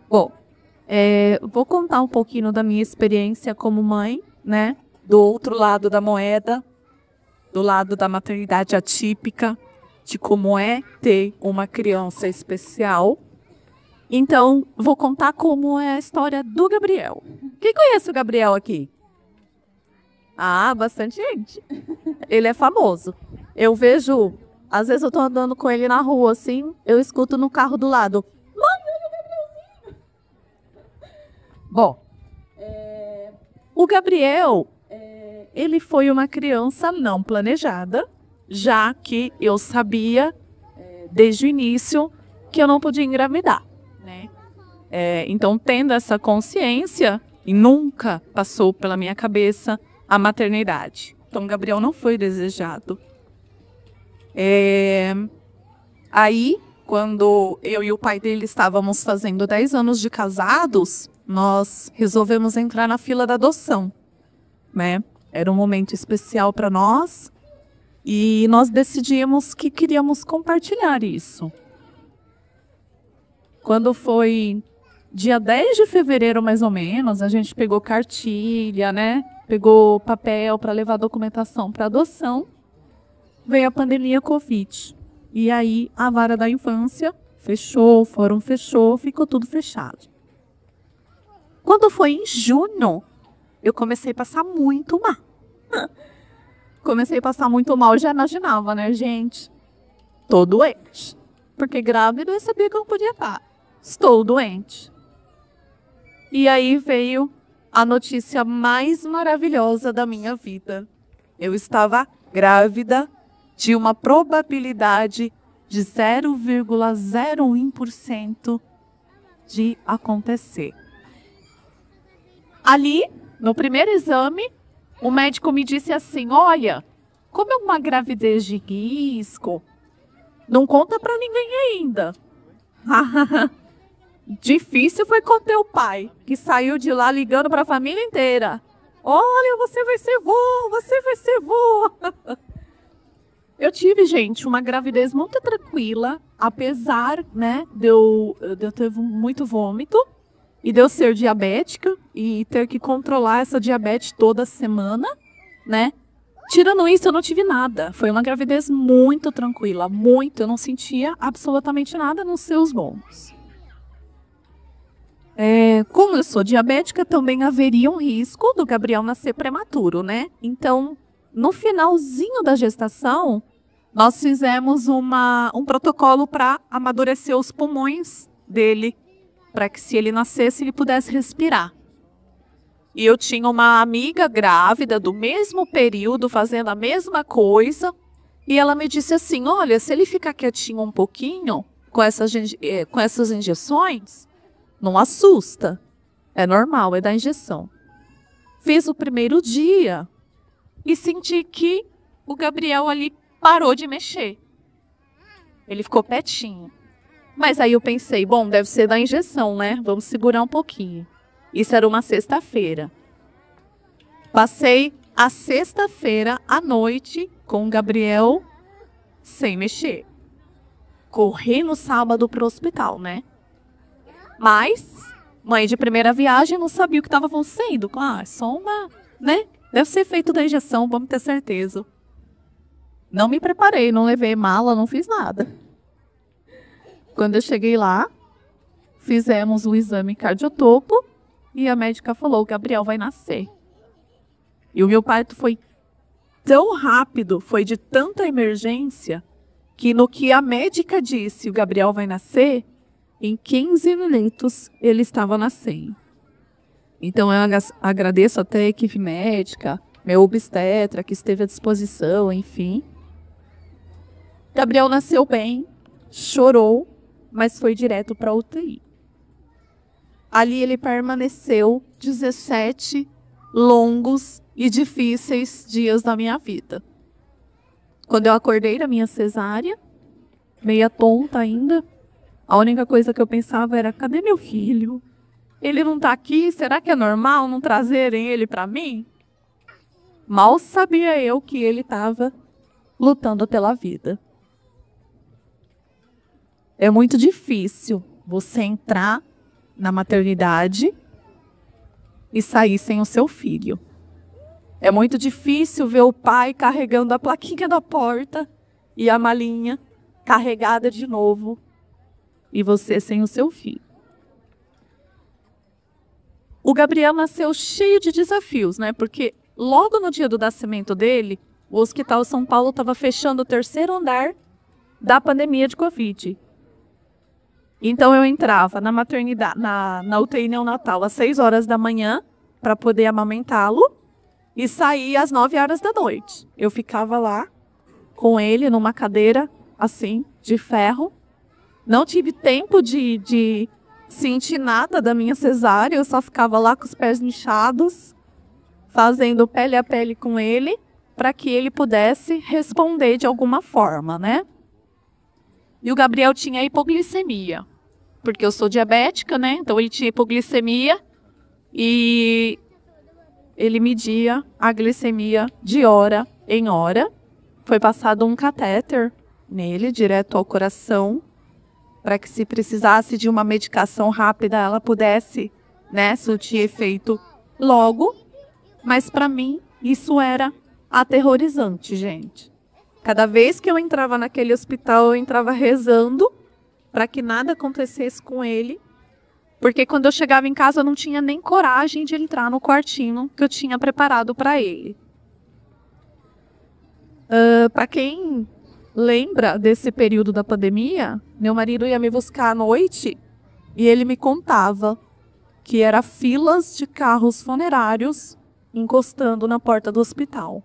Bom, vou contar um pouquinho da minha experiência como mãe, né? Do outro lado da moeda, do lado da maternidade atípica, de como é ter uma criança especial. Então, vou contar como é a história do Gabriel. Quem conhece o Gabriel aqui? Ah, bastante gente. Ele é famoso. Eu vejo, às vezes eu tô andando com ele na rua, assim, eu escuto no carro do lado. Bom, o Gabriel, ele foi uma criança não planejada, já que eu sabia, desde o início, que eu não podia engravidar, né? Então, tendo essa consciência, e nunca passou pela minha cabeça a maternidade. Então, Gabriel não foi desejado. Aí, quando eu e o pai dele estávamos fazendo 10 anos de casados, nós resolvemos entrar na fila da adoção, né? Era um momento especial para nós e nós decidimos que queríamos compartilhar isso. Quando foi dia 10 de fevereiro, mais ou menos, a gente pegou cartilha, né? Pegou papel para levar documentação para adoção. Veio a pandemia Covid. E aí a vara da infância fechou, o fórum fechou, ficou tudo fechado. Quando foi em junho, eu comecei a passar muito mal. Comecei a passar muito mal, eu já imaginava, né, gente? Tô doente. Porque grávida eu sabia que eu não podia estar. Estou doente. E aí veio a notícia mais maravilhosa da minha vida. Eu estava grávida de uma probabilidade de 0,01% de acontecer. Ali, no primeiro exame, o médico me disse assim, olha, como é uma gravidez de risco, não conta pra ninguém ainda. Difícil foi com teu pai, que saiu de lá ligando pra família inteira. Olha, você vai ser vô, você vai ser vô. Eu tive, gente, uma gravidez muito tranquila, apesar, né, de eu ter muito vômito e de eu ser diabética e ter que controlar essa diabetes toda semana, né? Tirando isso, eu não tive nada. Foi uma gravidez muito tranquila, muito. Eu não sentia absolutamente nada nos seus bons. Como eu sou diabética, também haveria um risco do Gabriel nascer prematuro, né? Então, no finalzinho da gestação, nós fizemos um protocolo para amadurecer os pulmões dele, para que se ele nascesse, ele pudesse respirar. E eu tinha uma amiga grávida do mesmo período, fazendo a mesma coisa, e ela me disse assim, olha, se ele ficar quietinho um pouquinho com essas injeções, não assusta, é normal, é da injeção. Fiz o primeiro dia e senti que o Gabriel ali parou de mexer. Ele ficou quietinho. Mas aí eu pensei, bom, deve ser da injeção, né? Vamos segurar um pouquinho. Isso era uma sexta-feira. Passei a sexta-feira à noite com o Gabriel sem mexer. Corri no sábado para o hospital, né? Mas, mãe de primeira viagem, não sabia o que estava acontecendo. Ah, só uma, né? Deve ser feito da injeção, vamos ter certeza. Não me preparei, não levei mala, não fiz nada. Quando eu cheguei lá, fizemos o exame cardiotopo e a médica falou, o Gabriel vai nascer. E o meu parto foi tão rápido, foi de tanta emergência, que no que a médica disse, o Gabriel vai nascer, em 15 minutos ele estava nascendo. Então eu agradeço até a equipe médica, meu obstetra que esteve à disposição, enfim. Gabriel nasceu bem, chorou, mas foi direto para a UTI. Ali ele permaneceu 17 longos e difíceis dias da minha vida. Quando eu acordei da minha cesárea, meia tonta ainda, a única coisa que eu pensava era, cadê meu filho? Ele não tá aqui? Será que é normal não trazerem ele para mim? Mal sabia eu que ele estava lutando pela vida. É muito difícil você entrar na maternidade e sair sem o seu filho. É muito difícil ver o pai carregando a plaquinha da porta e a malinha carregada de novo e você sem o seu filho. O Gabriel nasceu cheio de desafios, né? Porque logo no dia do nascimento dele, o Hospital São Paulo estava fechando o 3º andar da pandemia de Covid. Então eu entrava na maternidade, na UTI neonatal às 6 horas da manhã para poder amamentá-lo e saía às 9 horas da noite. Eu ficava lá com ele numa cadeira assim, de ferro. Não tive tempo de sentir nada da minha cesárea, eu só ficava lá com os pés inchados, fazendo pele a pele com ele, para que ele pudesse responder de alguma forma, né? E o Gabriel tinha hipoglicemia, porque eu sou diabética, né? Então ele tinha hipoglicemia e ele media a glicemia de hora em hora. Foi passado um catéter nele, direto ao coração, para que se precisasse de uma medicação rápida, ela pudesse, né, surtir efeito logo. Mas para mim, isso era aterrorizante, gente. Cada vez que eu entrava naquele hospital, eu entrava rezando para que nada acontecesse com ele. Porque quando eu chegava em casa, eu não tinha nem coragem de entrar no quartinho que eu tinha preparado para ele. Para quem lembra desse período da pandemia, meu marido ia me buscar à noite e ele me contava que era filas de carros funerários encostando na porta do hospital.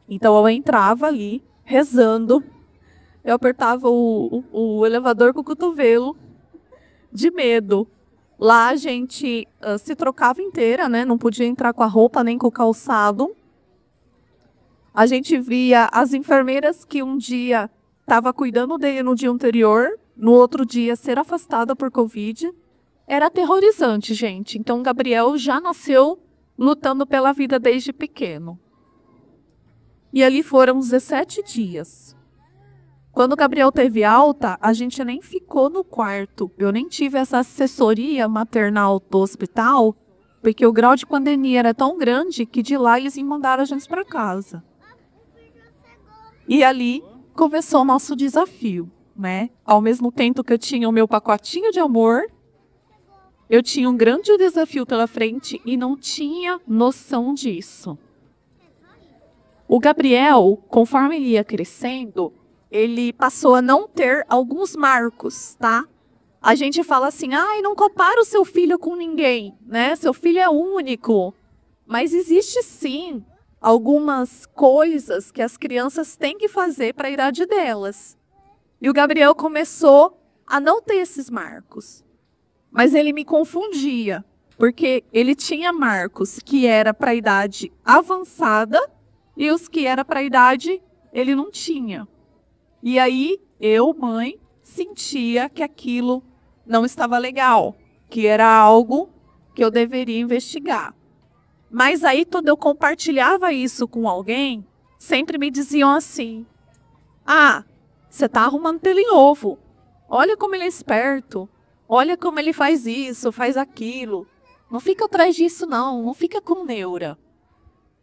Então eu entrava ali, rezando, eu apertava o elevador com o cotovelo, de medo. Lá a gente se trocava inteira, né? Não podia entrar com a roupa nem com o calçado. A gente via as enfermeiras que um dia estava cuidando dele no dia anterior, no outro dia ser afastada por Covid. Era aterrorizante, gente. Então Gabriel já nasceu lutando pela vida desde pequeno. E ali foram 17 dias. Quando o Gabriel teve alta, a gente nem ficou no quarto. Eu nem tive essa assessoria maternal do hospital, porque o grau de pandemia era tão grande que de lá eles mandaram a gente para casa. E ali começou o nosso desafio, né? Ao mesmo tempo que eu tinha o meu pacotinho de amor, eu tinha um grande desafio pela frente e não tinha noção disso. O Gabriel, conforme ele ia crescendo, ele passou a não ter alguns marcos, tá? A gente fala assim, ai, não compara o seu filho com ninguém, né? Seu filho é único. Mas existe sim algumas coisas que as crianças têm que fazer para a idade delas. E o Gabriel começou a não ter esses marcos. Mas ele me confundia, porque ele tinha marcos que era para a idade avançada e os que era para a idade ele não tinha. E aí eu, mãe, sentia que aquilo não estava legal, que era algo que eu deveria investigar. Mas aí, quando eu compartilhava isso com alguém, sempre me diziam assim, ah, você está arrumando pelo em ovo. Olha como ele é esperto. Olha como ele faz isso, faz aquilo. Não fica atrás disso, não fica com neura.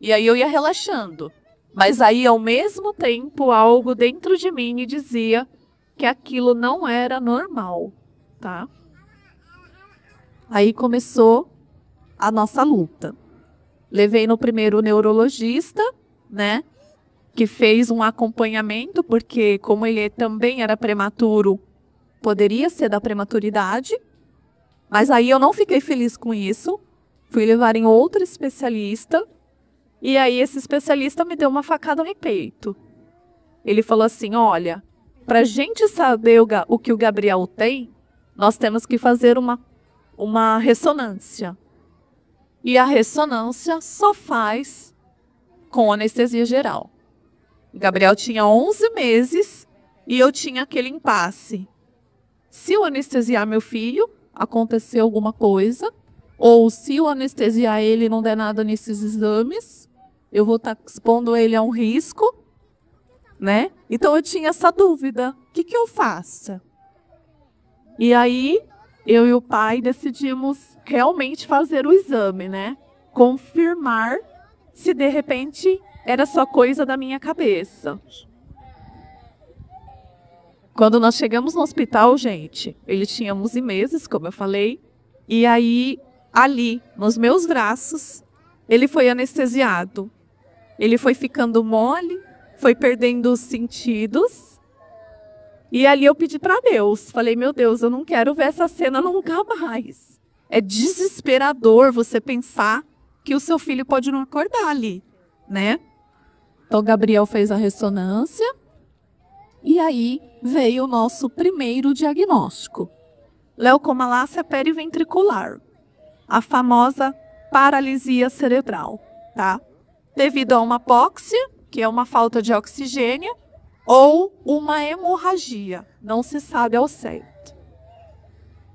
E aí eu ia relaxando. Mas aí, ao mesmo tempo, algo dentro de mim me dizia que aquilo não era normal, tá? Aí começou a nossa luta. Levei no primeiro neurologista, né? Que fez um acompanhamento, porque como ele também era prematuro, poderia ser da prematuridade. Mas aí eu não fiquei feliz com isso. Fui levar em outro especialista. E aí esse especialista me deu uma facada no peito. Ele falou assim, olha, para a gente saber o que o Gabriel tem, nós temos que fazer uma ressonância. E a ressonância só faz com anestesia geral. O Gabriel tinha 11 meses e eu tinha aquele impasse. Se eu anestesiar meu filho, acontecer alguma coisa, ou se eu anestesiar ele e não der nada nesses exames, eu vou estar expondo ele a um risco, né? Então eu tinha essa dúvida, o que eu faço? E aí, eu e o pai decidimos realmente fazer o exame, né? Confirmar se de repente era só coisa da minha cabeça. Quando nós chegamos no hospital, gente, ele tinha 11 meses, como eu falei, e aí, ali, nos meus braços, ele foi anestesiado. Ele foi ficando mole, foi perdendo os sentidos, e ali eu pedi para Deus, falei, meu Deus, eu não quero ver essa cena nunca mais. É desesperador você pensar que o seu filho pode não acordar ali, né? Então, Gabriel fez a ressonância, e aí veio o nosso primeiro diagnóstico. Leucomalácia periventricular, a famosa paralisia cerebral, tá? Devido a uma apóxia, que é uma falta de oxigênio, ou uma hemorragia, não se sabe ao certo.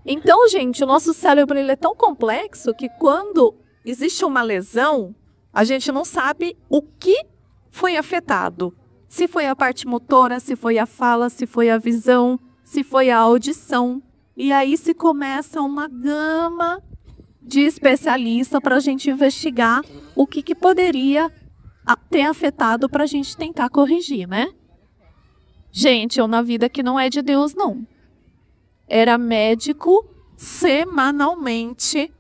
Então, gente, o nosso cérebro ele é tão complexo que quando existe uma lesão, a gente não sabe o que foi afetado. Se foi a parte motora, se foi a fala, se foi a visão, se foi a audição. E aí se começa uma gama de especialistas para a gente investigar o que poderia ter afetado para a gente tentar corrigir, né? Gente, eu na vida que não é de Deus, não. Era médico semanalmente,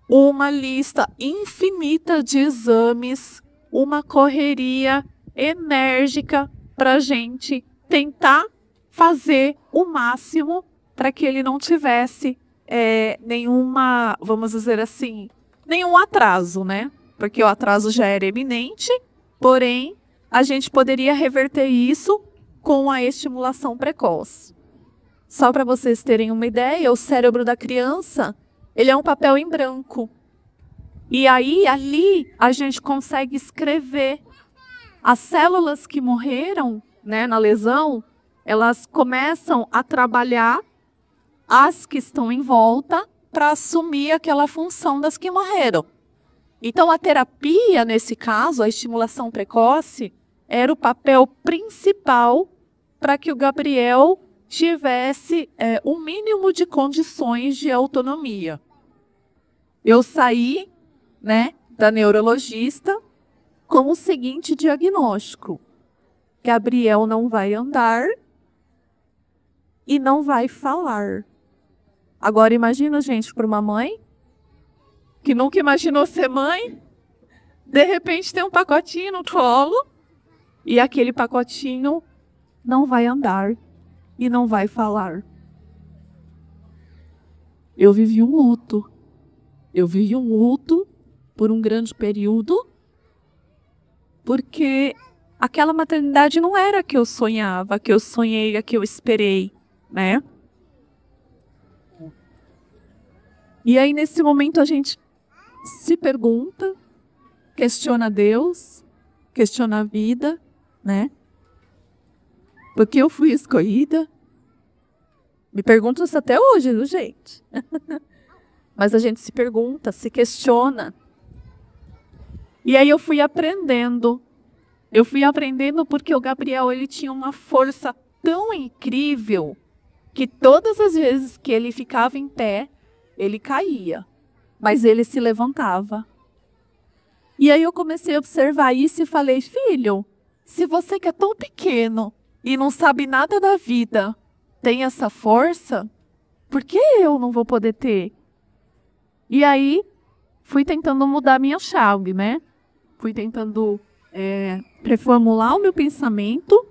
uma lista infinita de exames, uma correria enérgica para a gente tentar fazer o máximo para que ele não tivesse nenhuma, vamos dizer assim, nenhum atraso, né? Porque o atraso já era eminente, porém, a gente poderia reverter isso com a estimulação precoce. Só para vocês terem uma ideia, o cérebro da criança, ele é um papel em branco. E aí, ali, a gente consegue escrever. As células que morreram, né, na lesão, elas começam a trabalhar as que estão em volta para assumir aquela função das que morreram. Então, a terapia, nesse caso, a estimulação precoce, era o papel principal para que o Gabriel tivesse um mínimo de condições de autonomia. Eu saí, né, da neurologista com o seguinte diagnóstico: Gabriel não vai andar e não vai falar. Agora imagina, gente, para uma mãe que nunca imaginou ser mãe, de repente tem um pacotinho no colo e aquele pacotinho não vai andar e não vai falar. Eu vivi um luto. Eu vivi um luto por um grande período, porque aquela maternidade não era a que eu sonhava, a que eu sonhei, a que eu esperei, né? E aí, nesse momento, a gente se pergunta, questiona Deus, questiona a vida, né? Porque eu fui escolhida. Me pergunto isso até hoje, viu, gente? Mas a gente se pergunta, se questiona. E aí eu fui aprendendo. Eu fui aprendendo porque o Gabriel, ele tinha uma força tão incrível que todas as vezes que ele ficava em pé, ele caía. Mas ele se levantava. E aí eu comecei a observar isso e falei, filho, se você que é tão pequeno e não sabe nada da vida, tem essa força, por que eu não vou poder ter? E aí, fui tentando mudar minha chave, né? Fui tentando reformular o meu pensamento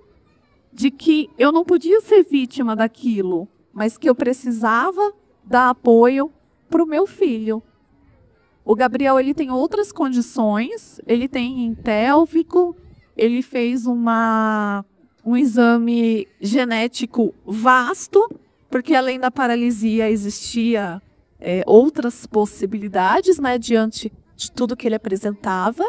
de que eu não podia ser vítima daquilo, mas que eu precisava dar apoio para o meu filho. O Gabriel, ele tem outras condições, ele tem entélvico, ele fez um exame genético vasto, porque além da paralisia existia outras possibilidades, né, diante de tudo que ele apresentava.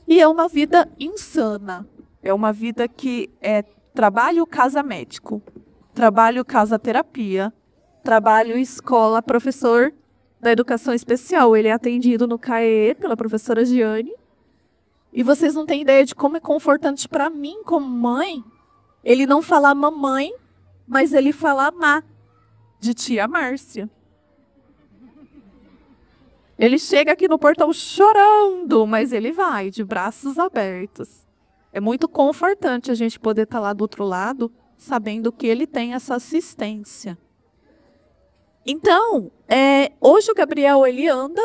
E é uma vida insana. É uma vida que é trabalho, casa médico, trabalho, casa terapia, trabalho, escola, professor da educação especial. Ele é atendido no CAE pela professora Giane. E vocês não têm ideia de como é confortante para mim, como mãe, ele não falar mamãe, mas ele falar má. de tia Márcia. Ele chega aqui no portão chorando, mas ele vai de braços abertos. É muito confortante a gente poder estar lá do outro lado, sabendo que ele tem essa assistência. Então, hoje o Gabriel, ele anda,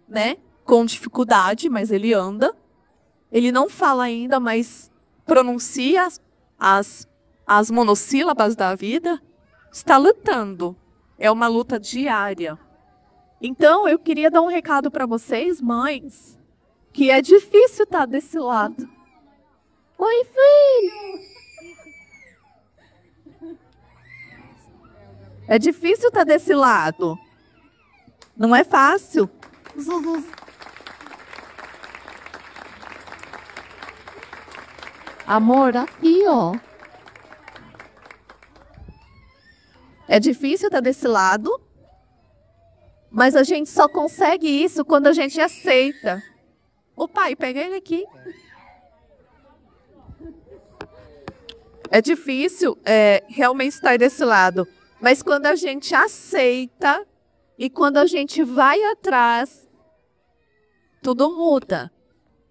né, com dificuldade, mas ele anda. Ele não fala ainda, mas pronuncia as monossílabas da vida. Está lutando. É uma luta diária. Então, eu queria dar um recado para vocês, mães, que é difícil estar desse lado. Oi, filho! É difícil estar desse lado. Não é fácil. Amor, aqui, ó. É difícil estar desse lado, mas a gente só consegue isso quando a gente aceita. O pai, pega ele aqui. É difícil realmente estar desse lado, mas quando a gente aceita e quando a gente vai atrás, tudo muda.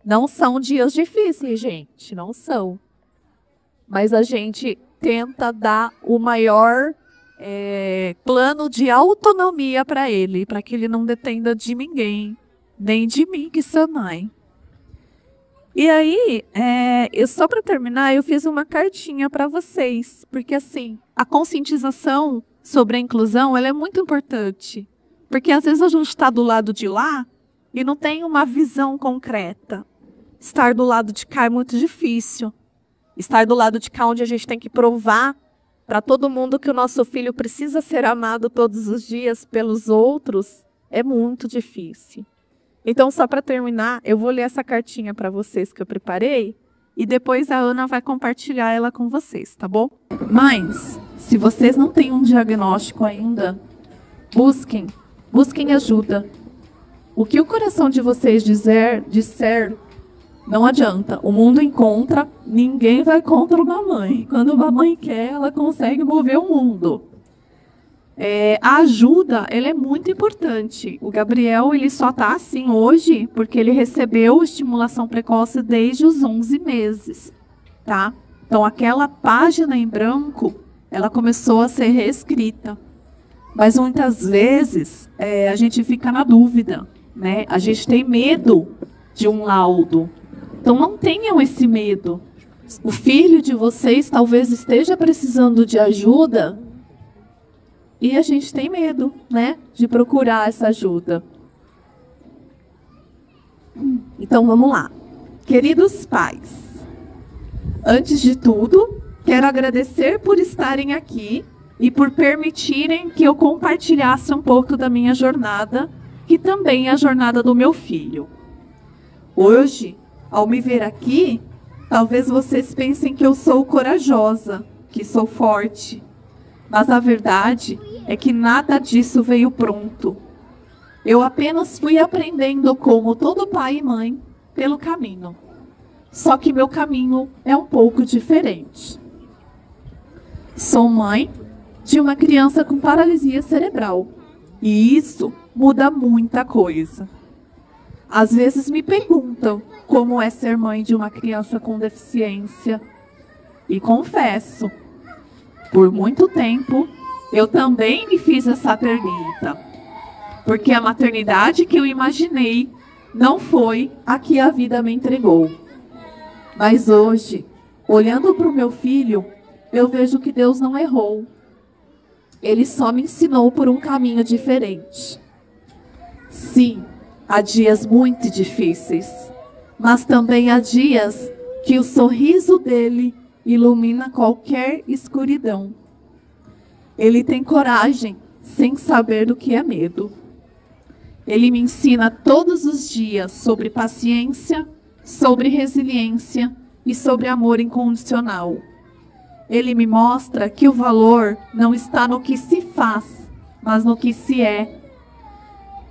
Não são dias difíceis, gente, não são. Mas a gente tenta dar o maior plano de autonomia para ele, para que ele não dependa de ninguém, nem de mim, que sou mãe. E aí, só para terminar, eu fiz uma cartinha para vocês, porque assim, a conscientização sobre a inclusão, ela é muito importante, porque às vezes a gente está do lado de lá e não tem uma visão concreta. Estar do lado de cá é muito difícil. Estar do lado de cá onde a gente tem que provar para todo mundo que o nosso filho precisa ser amado todos os dias pelos outros é muito difícil. Então, só para terminar, eu vou ler essa cartinha para vocês que eu preparei e depois a Ana vai compartilhar ela com vocês, tá bom? Mães, se vocês não têm um diagnóstico ainda, busquem ajuda. O que o coração de vocês disser, não adianta. O mundo encontra, ninguém vai contra uma mãe. Quando uma mãe quer, ela consegue mover o mundo. A ajuda, ela é muito importante. O Gabriel, ele só está assim hoje porque ele recebeu estimulação precoce desde os 11 meses, tá? Então, aquela página em branco, ela começou a ser reescrita. Mas muitas vezes, a gente fica na dúvida, né? A gente tem medo de um laudo. Então, não tenham esse medo. O filho de vocês talvez esteja precisando de ajuda e a gente tem medo, né, de procurar essa ajuda. Então, vamos lá. Queridos pais, antes de tudo, quero agradecer por estarem aqui e por permitirem que eu compartilhasse um pouco da minha jornada, que também é a jornada do meu filho. Hoje, ao me ver aqui, talvez vocês pensem que eu sou corajosa, que sou forte. Mas a verdade é que nada disso veio pronto. Eu apenas fui aprendendo como todo pai e mãe pelo caminho. Só que meu caminho é um pouco diferente. Sou mãe de uma criança com paralisia cerebral. E isso muda muita coisa. Às vezes me perguntam como é ser mãe de uma criança com deficiência. E confesso, por muito tempo, eu também me fiz essa pergunta. Porque a maternidade que eu imaginei não foi a que a vida me entregou. Mas hoje, olhando para o meu filho, eu vejo que Deus não errou. Ele só me ensinou por um caminho diferente. Sim, há dias muito difíceis, mas também há dias que o sorriso dele ilumina qualquer escuridão. Ele tem coragem sem saber do que é medo. Ele me ensina todos os dias sobre paciência, sobre resiliência e sobre amor incondicional. Ele me mostra que o valor não está no que se faz, mas no que se é.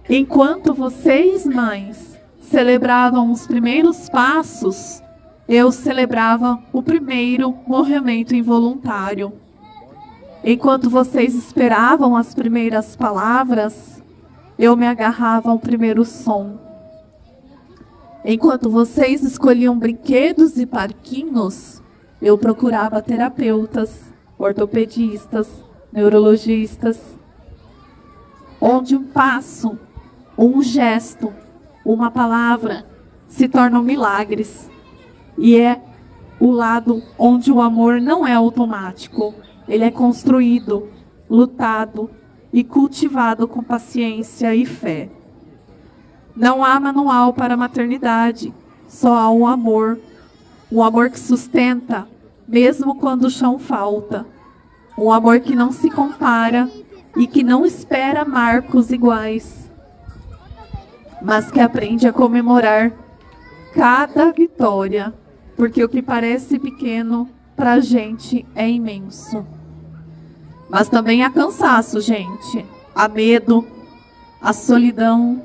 Enquanto vocês, mães, celebravam os primeiros passos, eu celebrava o primeiro movimento involuntário. Enquanto vocês esperavam as primeiras palavras, eu me agarrava ao primeiro som. Enquanto vocês escolhiam brinquedos e parquinhos, eu procurava terapeutas, ortopedistas, neurologistas, onde um passo, um gesto, uma palavra se tornam milagres. E é o lado onde o amor não é automático, ele é construído, lutado e cultivado com paciência e fé. Não há manual para a maternidade, só há um amor que sustenta, mesmo quando o chão falta. Um amor que não se compara e que não espera marcos iguais, mas que aprende a comemorar cada vitória, porque o que parece pequeno para a gente é imenso. Mas também há cansaço, gente, há medo, há solidão.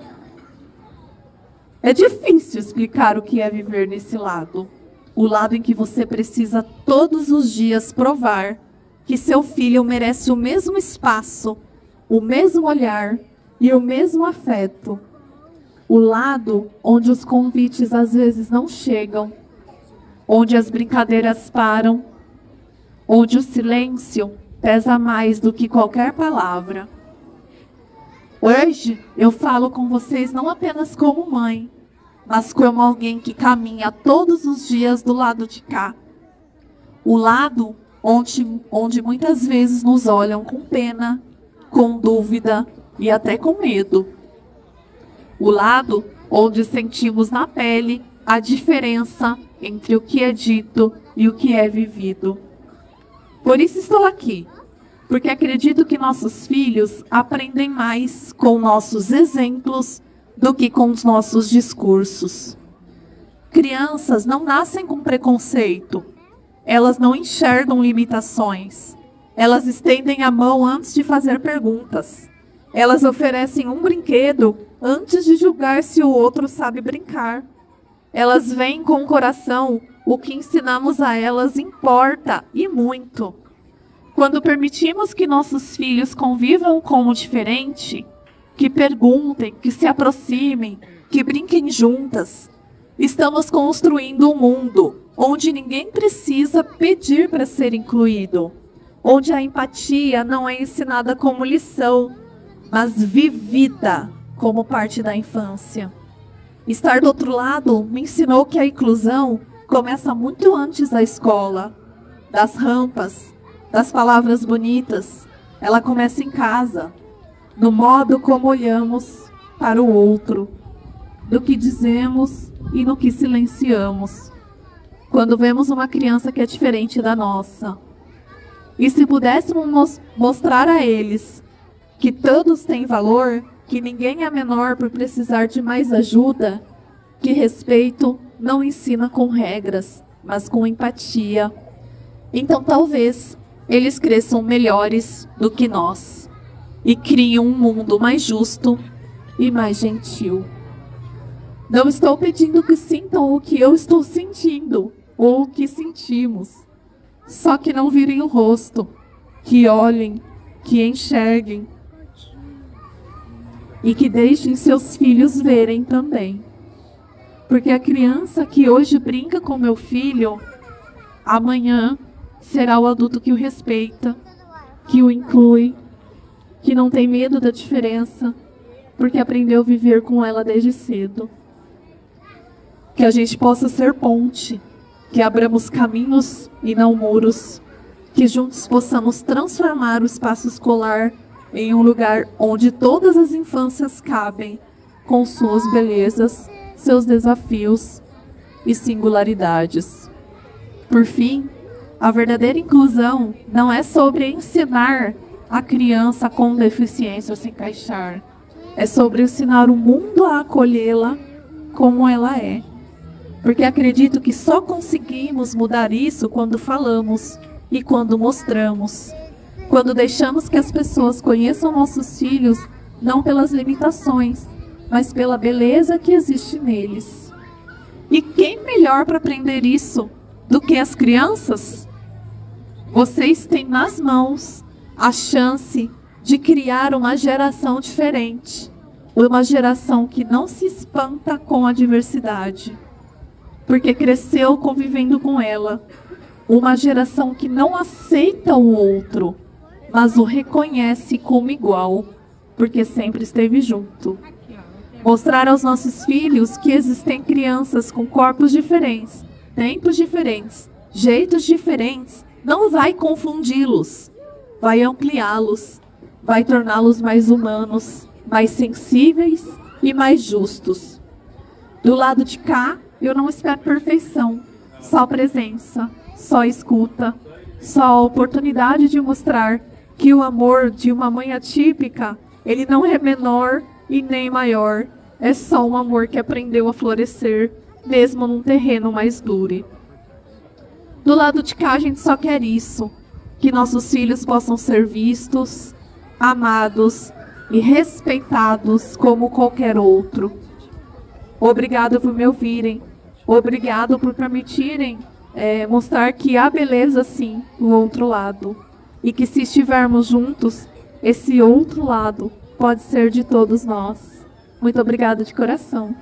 É difícil explicar o que é viver nesse lado. O lado em que você precisa todos os dias provar que seu filho merece o mesmo espaço, o mesmo olhar e o mesmo afeto. O lado onde os convites às vezes não chegam, onde as brincadeiras param, onde o silêncio pesa mais do que qualquer palavra. Hoje eu falo com vocês não apenas como mãe, mas como alguém que caminha todos os dias do lado de cá. O lado onde muitas vezes nos olham com pena, com dúvida e até com medo. O lado onde sentimos na pele a diferença entre o que é dito e o que é vivido. Por isso estou aqui, porque acredito que nossos filhos aprendem mais com nossos exemplos do que com os nossos discursos. Crianças não nascem com preconceito, elas não enxergam limitações, elas estendem a mão antes de fazer perguntas, elas oferecem um brinquedo antes de julgar se o outro sabe brincar. Elas veem com o coração, o que ensinamos a elas importa e muito. Quando permitimos que nossos filhos convivam com o diferente, que perguntem, que se aproximem, que brinquem juntas, estamos construindo um mundo onde ninguém precisa pedir para ser incluído, onde a empatia não é ensinada como lição, mas vivida como parte da infância. Estar do outro lado me ensinou que a inclusão começa muito antes da escola, das rampas, das palavras bonitas. Ela começa em casa, no modo como olhamos para o outro, no que dizemos e no que silenciamos, quando vemos uma criança que é diferente da nossa. E se pudéssemos mostrar a eles que todos têm valor, que ninguém é menor por precisar de mais ajuda, que respeito não ensina com regras, mas com empatia, então talvez eles cresçam melhores do que nós e criem um mundo mais justo e mais gentil. Não estou pedindo que sintam o que eu estou sentindo ou o que sentimos, só que não virem o rosto, que olhem, que enxerguem e que deixem seus filhos verem também. Porque a criança que hoje brinca com meu filho, amanhã será o adulto que o respeita, que o inclui, que não tem medo da diferença, porque aprendeu a viver com ela desde cedo. Que a gente possa ser ponte, que abramos caminhos e não muros, que juntos possamos transformar o espaço escolar em um lugar onde todas as infâncias cabem, com suas belezas, seus desafios e singularidades. Por fim, a verdadeira inclusão não é sobre ensinar a criança com deficiência a se encaixar. É sobre ensinar o mundo a acolhê-la como ela é. Porque acredito que só conseguimos mudar isso quando falamos e quando mostramos. Quando deixamos que as pessoas conheçam nossos filhos, não pelas limitações, mas pela beleza que existe neles. E quem melhor para aprender isso do que as crianças? Vocês têm nas mãos a chance de criar uma geração diferente, uma geração que não se espanta com a diversidade, porque cresceu convivendo com ela, uma geração que não aceita o outro, mas o reconhece como igual, porque sempre esteve junto. Mostrar aos nossos filhos que existem crianças com corpos diferentes, tempos diferentes, jeitos diferentes, não vai confundi-los, vai ampliá-los, vai torná-los mais humanos, mais sensíveis e mais justos. Do lado de cá, eu não espero perfeição, só presença, só escuta, só a oportunidade de mostrar que o amor de uma mãe atípica, ele não é menor e nem maior, é só um amor que aprendeu a florescer, mesmo num terreno mais duro. Do lado de cá a gente só quer isso, que nossos filhos possam ser vistos, amados e respeitados como qualquer outro. Obrigado por me ouvirem, obrigado por permitirem mostrar que há beleza sim no outro lado, e que se estivermos juntos, esse outro lado pode ser de todos nós. Muito obrigada de coração.